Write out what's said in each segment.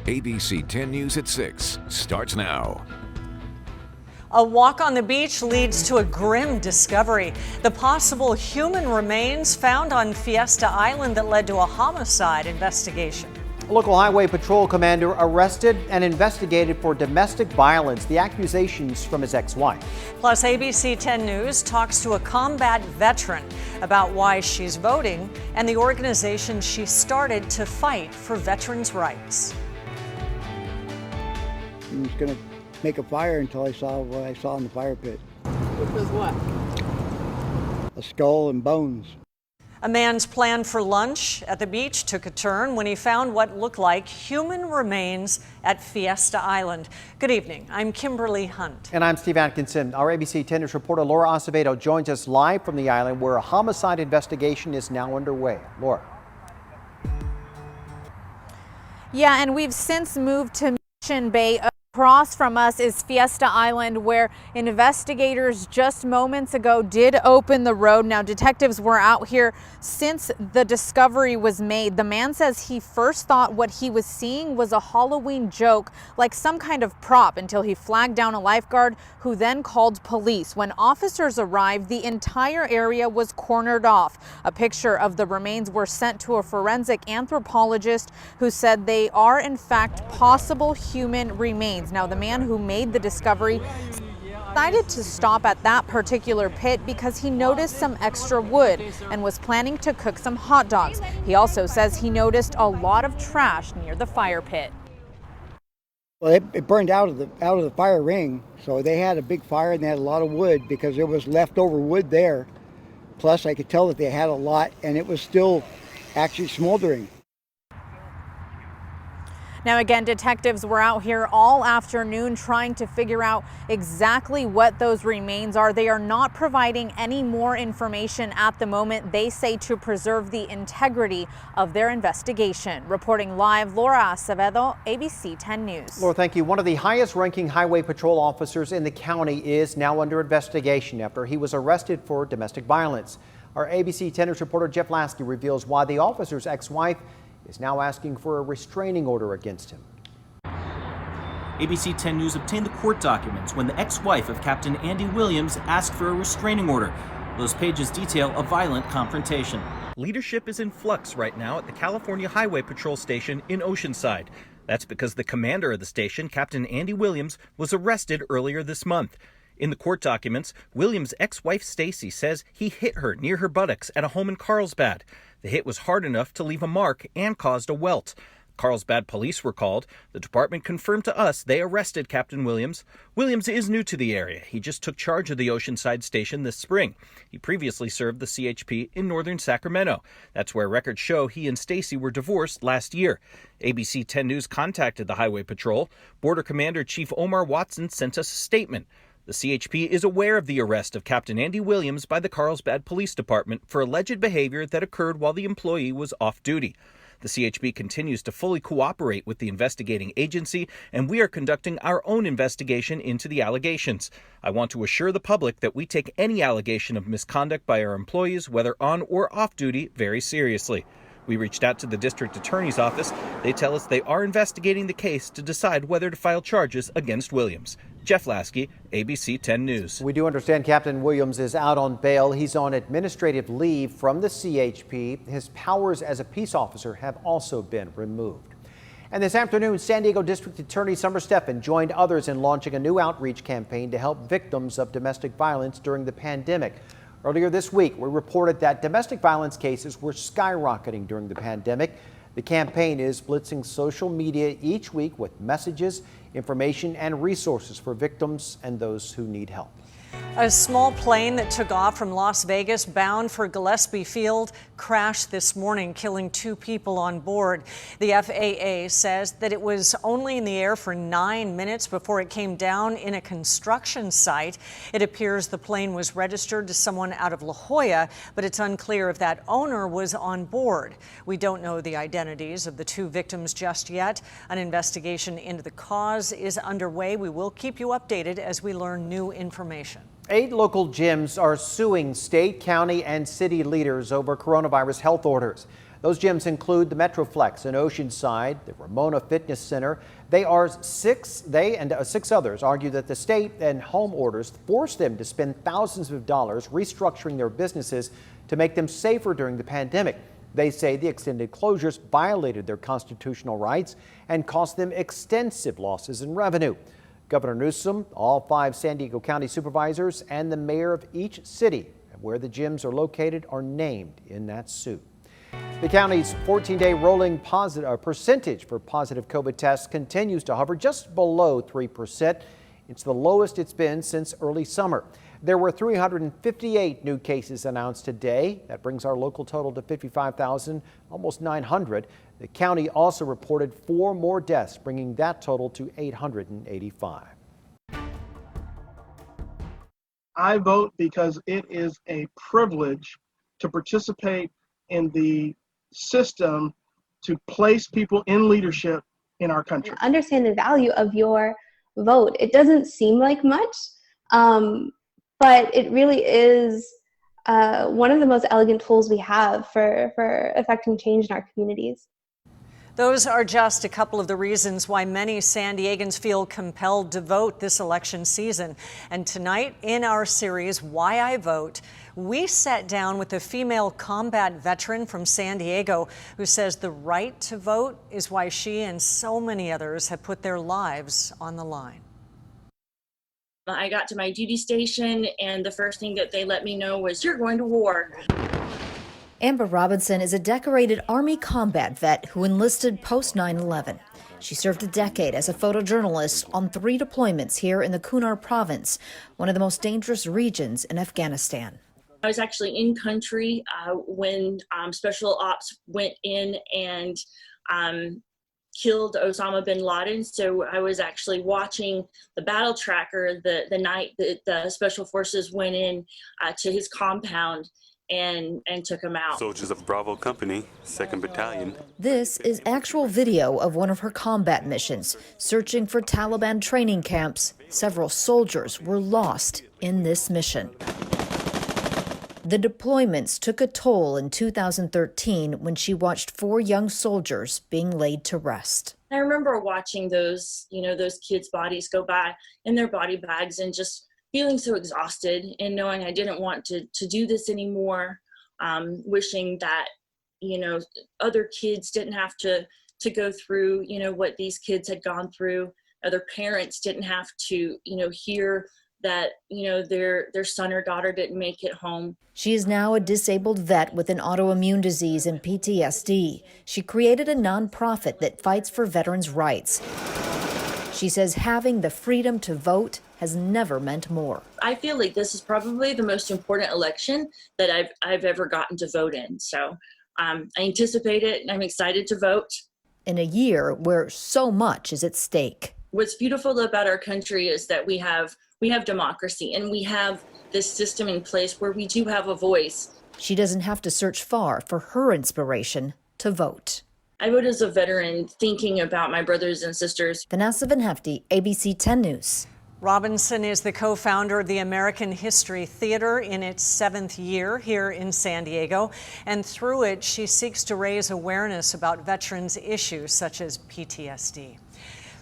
ABC 10 News at 6 starts now. A walk on the beach leads to a grim discovery. The possible human remains found on Fiesta Island that led to a homicide investigation. A local highway patrol commander arrested and investigated for domestic violence, the accusations from his ex-wife. Plus, ABC 10 News talks to a combat veteran about why she's voting and the organization she started to fight for veterans' rights. He was going to make a fire until I saw what I saw in the fire pit. Which was what? A skull and bones. A man's plan for lunch at the beach took a turn when he found what looked like human remains at Fiesta Island. Good evening. I'm Kimberly Hunt. And I'm Steve Atkinson. Our ABC 10 News reporter Laura Acevedo joins us live from the island where a homicide investigation is now underway. Laura. Yeah, and we've since moved to Mission Bay. Across from us is Fiesta Island, where investigators just moments ago did open the road. Now, detectives were out here since the discovery was made. The man says he first thought what he was seeing was a Halloween joke, like some kind of prop, until he flagged down a lifeguard who then called police. When officers arrived, the entire area was cornered off. A picture of the remains were sent to a forensic anthropologist who said they are in fact possible human remains. Now, the man who made the discovery decided to stop at that particular pit because he noticed some extra wood and was planning to cook some hot dogs. He also says he noticed a lot of trash near the fire pit. Well, it burned out of the fire ring, so they had a big fire and they had a lot of wood because there was leftover wood there. Plus, I could tell that they had a lot, and it was still actually smoldering. Now, again, detectives were out here all afternoon trying to figure out exactly what those remains are. They are not providing any more information at the moment. They say to preserve the integrity of their investigation. Reporting live, Laura Acevedo, ABC 10 News. Laura, thank you. One of the highest-ranking highway patrol officers in the county is now under investigation after he was arrested for domestic violence. Our ABC 10 News reporter Jeff Lasky reveals why the officer's ex-wife is now asking for a restraining order against him. ABC 10 News obtained the court documents when the ex-wife of Captain Andy Williams asked for a restraining order. Those pages detail a violent confrontation. Leadership is in flux right now at the California Highway Patrol Station in Oceanside. That's because the commander of the station, Captain Andy Williams, was arrested earlier this month. In the court documents, Williams' ex-wife Stacy says he hit her near her buttocks at a home in Carlsbad. The hit was hard enough to leave a mark and caused a welt. Carlsbad police were called. The department confirmed to us they arrested Captain Williams. Williams is new to the area. He just took charge of the Oceanside station this spring. He previously served the CHP in northern Sacramento. That's where records show he and Stacy were divorced last year. ABC 10 News contacted the Highway Patrol. Border Commander Chief Omar Watson sent us a statement. The CHP is aware of the arrest of Captain Andy Williams by the Carlsbad Police Department for alleged behavior that occurred while the employee was off duty. The CHP continues to fully cooperate with the investigating agency, and we are conducting our own investigation into the allegations. I want to assure the public that we take any allegation of misconduct by our employees, whether on or off duty, very seriously. We reached out to the district attorney's office. They tell us they are investigating the case to decide whether to file charges against Williams. Jeff Lasky, ABC 10 News. We do understand Captain Williams is out on bail. He's on administrative leave from the CHP. His powers as a peace officer have also been removed. And this afternoon, San Diego District Attorney Summer Stephan joined others in launching a new outreach campaign to help victims of domestic violence during the pandemic. Earlier this week, we reported that domestic violence cases were skyrocketing during the pandemic. The campaign is blitzing social media each week with messages, information, and resources for victims and those who need help. A small plane that took off from Las Vegas bound for Gillespie Field crashed this morning, killing 2 people on board. The FAA says that it was only in the air for 9 minutes before it came down in a construction site. It appears the plane was registered to someone out of La Jolla, but it's unclear if that owner was on board. We don't know the identities of the 2 victims just yet. An investigation into the cause is underway. We will keep you updated as we learn new information. 8 local gyms are suing state, county, and city leaders over coronavirus health orders. Those gyms include the Metroflex in Oceanside, the Ramona Fitness Center. They and 6 others argue that the state and home orders forced them to spend thousands of dollars restructuring their businesses to make them safer during the pandemic. They say the extended closures violated their constitutional rights and cost them extensive losses in revenue. Governor Newsom, all 5 San Diego County supervisors, and the mayor of each city where the gyms are located are named in that suit. The county's 14-day rolling percentage for positive COVID tests continues to hover just below 3%. It's the lowest it's been since early summer. There were 358 new cases announced today. That brings our local total to 55,000, almost 900. The county also reported 4 more deaths, bringing that total to 885. I vote because it is a privilege to participate in the system to place people in leadership in our country. Understand the value of your vote. It doesn't seem like much, but it really is one of the most elegant tools we have for affecting change in our communities. Those are just a couple of the reasons why many San Diegans feel compelled to vote this election season. And tonight in our series, Why I Vote, we sat down with a female combat veteran from San Diego who says the right to vote is why she and so many others have put their lives on the line. I got to my duty station and the first thing that they let me know was, "You're going to war." Amber Robinson is a decorated Army combat vet who enlisted post 9/11. She served a decade as a photojournalist on 3 deployments here in the Kunar province, one of the most dangerous regions in Afghanistan. I was actually in country when special ops went in and killed Osama bin Laden. So I was actually watching the battle tracker the night that the special forces went in to his compound and took him out. Soldiers of Bravo Company, 2nd Battalion. This is actual video of one of her combat missions, searching for Taliban training camps. Several soldiers were lost in this mission. The deployments took a toll in 2013 when she watched 4 young soldiers being laid to rest. I remember watching those kids' bodies go by in their body bags and just feeling so exhausted and knowing I didn't want to do this anymore, wishing that, other kids didn't have to go through, what these kids had gone through. Other parents didn't have to, hear that, their son or daughter didn't make it home. She is now a disabled vet with an autoimmune disease and PTSD. She created a nonprofit that fights for veterans' rights. She says having the freedom to vote has never meant more. I feel like this is probably the most important election that I've ever gotten to vote in. So I anticipate it and I'm excited to vote. In a year where so much is at stake. What's beautiful about our country is that we have democracy and we have this system in place where we do have a voice. She doesn't have to search far for her inspiration to vote. I vote as a veteran thinking about my brothers and sisters. Vanessa Van Hefty, ABC 10 News. Robinson is the co-founder of the American History Theater in its 7th year here in San Diego. And through it, she seeks to raise awareness about veterans' issues such as PTSD.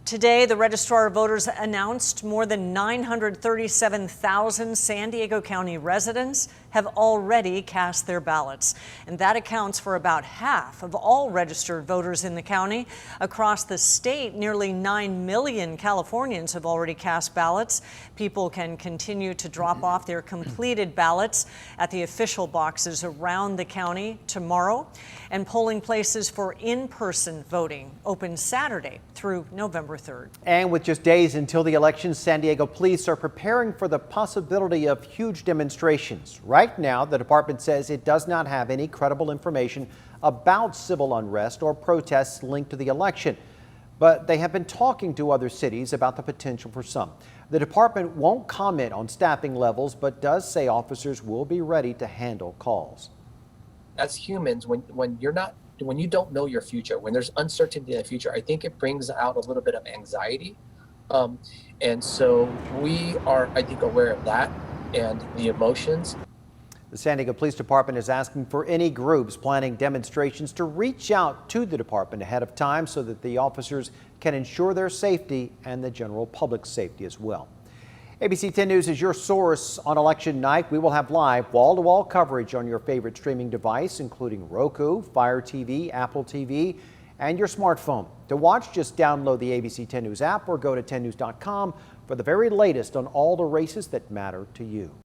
Today, the Registrar of Voters announced more than 937,000 San Diego County residents have already cast their ballots. And that accounts for about half of all registered voters in the county. Across the state, nearly 9 million Californians have already cast ballots. People can continue to drop off their completed ballots at the official boxes around the county tomorrow. And polling places for in-person voting open Saturday through November 3rd. And with just days until the election, San Diego police are preparing for the possibility of huge demonstrations. Right now, the department says it does not have any credible information about civil unrest or protests linked to the election, but they have been talking to other cities about the potential for some. The department won't comment on staffing levels, but does say officers will be ready to handle calls. As humans, when you don't know your future, when there's uncertainty in the future, I think it brings out a little bit of anxiety. And so we are, I think, aware of that and the emotions. The San Diego Police Department is asking for any groups planning demonstrations to reach out to the department ahead of time so that the officers can ensure their safety and the general public's safety as well. ABC 10 News is your source on election night. We will have live wall-to-wall coverage on your favorite streaming device, including Roku, Fire TV, Apple TV, and your smartphone. To watch, just download the ABC 10 News app or go to 10news.com for the very latest on all the races that matter to you.